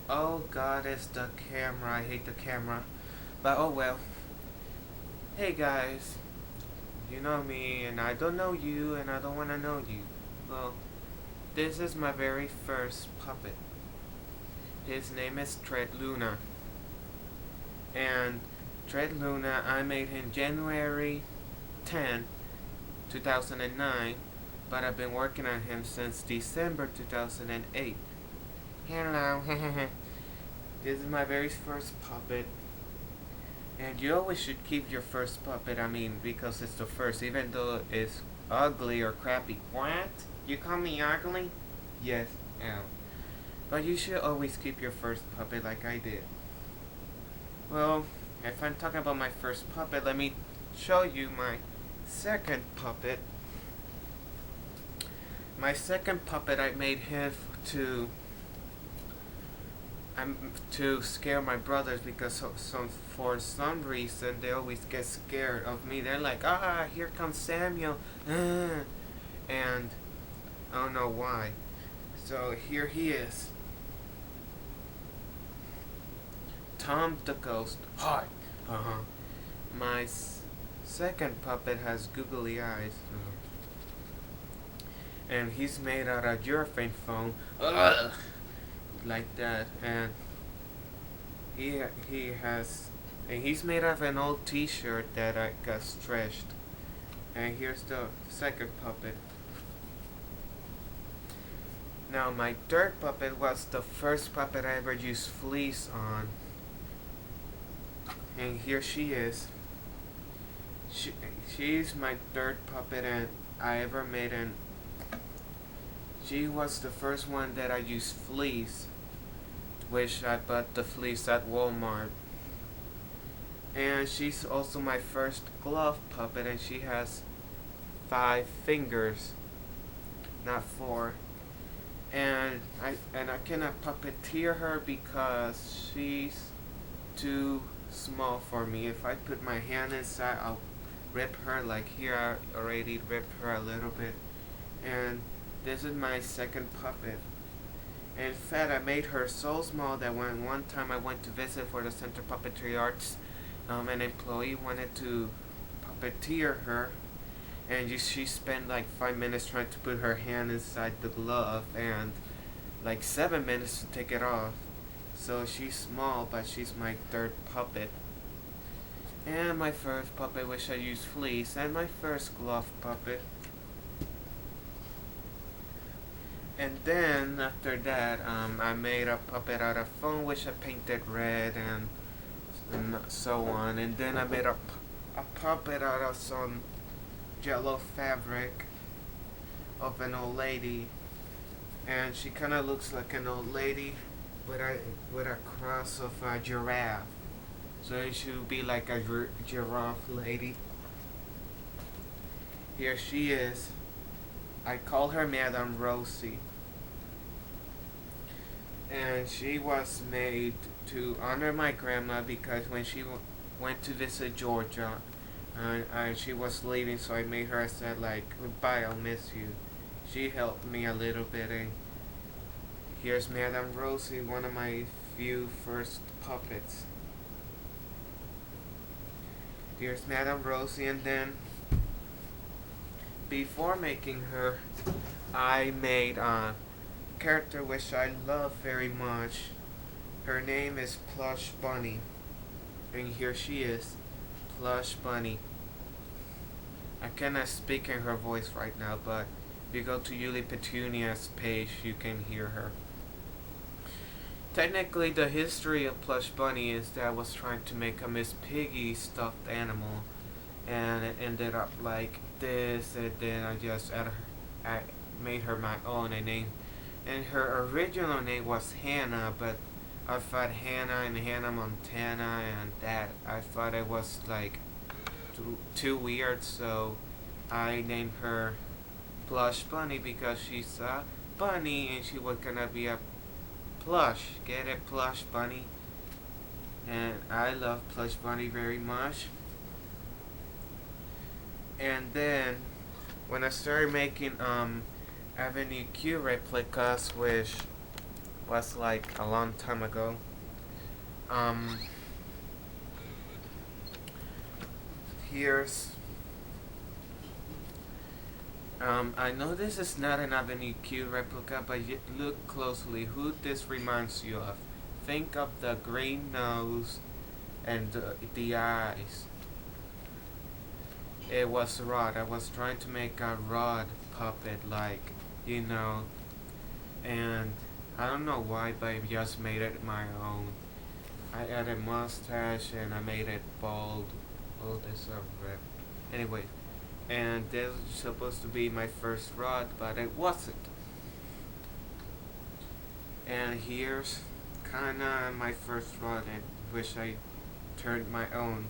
Oh god, it's the camera. I hate the camera. But oh well. Hey guys, you know me, and I don't know you, and I don't want to know you. Well, this is my very first puppet. His name is Tread Luna. And Tread Luna, I made him January 10, 2009, but I've been working on him since December 2008. Hello, this is my very first puppet. And you always should keep your first puppet, because it's the first, even though it's ugly or crappy. What? You call me ugly? Yes, ow. But you should always keep your first puppet like I did. Well, if I'm talking about my first puppet, let me show you my second puppet. My second puppet, I made him to scare my brothers, because for some reason they always get scared of me. They're like, here comes Samuel, and I don't know why. So here he is, Tom the Ghost. Hi. My second puppet has googly eyes, and he's made out of urethane foam. Ugh! Like that, and he's made of an old t-shirt that I got stretched. And here's the second puppet. Now my third puppet was the first puppet I ever used fleece on, and here she is. She's my third puppet and I ever made, and she was the first one that I used fleece, which I bought the fleece at Walmart. And she's also my first glove puppet, and she has 5 fingers, not 4. And I cannot puppeteer her because she's too small for me. If I put my hand inside, I'll rip her. Like here, I already ripped her a little bit. And this is my second puppet. In fact, I made her so small that when one time I went to visit for the Center Puppetry Arts, an employee wanted to puppeteer her, and she spent like 5 minutes trying to put her hand inside the glove, and like 7 minutes to take it off. So she's small, but she's my third puppet. And my first puppet, which I used fleece, and my first glove puppet. And then after that, I made a puppet out of foam, which I painted red and so on. And then I made a puppet out of some jello fabric of an old lady, and she kind of looks like an old lady with a cross of a giraffe. So it should be like a giraffe lady. Here she is. I call her Madame Rosie, and she was made to honor my grandma, because when she went to visit Georgia, and she was leaving, so I made her. I said like, goodbye, I'll miss you. She helped me a little bit, and here's Madame Rosie, one of my few first puppets. Here's Madame Rosie, and then before making her, I made a character which I love very much. Her name is Plush Bunny, and here she is, Plush Bunny. I cannot speak in her voice right now, but if you go to Yuli Petunia's page, you can hear her. Technically, the history of Plush Bunny is that I was trying to make a Miss Piggy stuffed animal, and it ended up like this, and then I made her my own, and her original name was Hannah, but I thought Hannah and Hannah Montana, and that I thought it was like too weird, so I named her Plush Bunny, because she's a bunny and she was gonna be a plush. Get it, Plush Bunny? And I love Plush Bunny very much. And then when I started making Avenue Q replicas, which was like a long time ago. Um, here's I know this is not an Avenue Q replica, but look closely who this reminds you of. Think of the green nose and the eyes. It was Rod. I was trying to make a Rod puppet, like, you know, and I don't know why, but I just made it my own. I added mustache and I made it bald. Oh, this a rip. Anyway, and this was supposed to be my first Rod, but it wasn't. And here's kinda my first Rod, which I turned my own.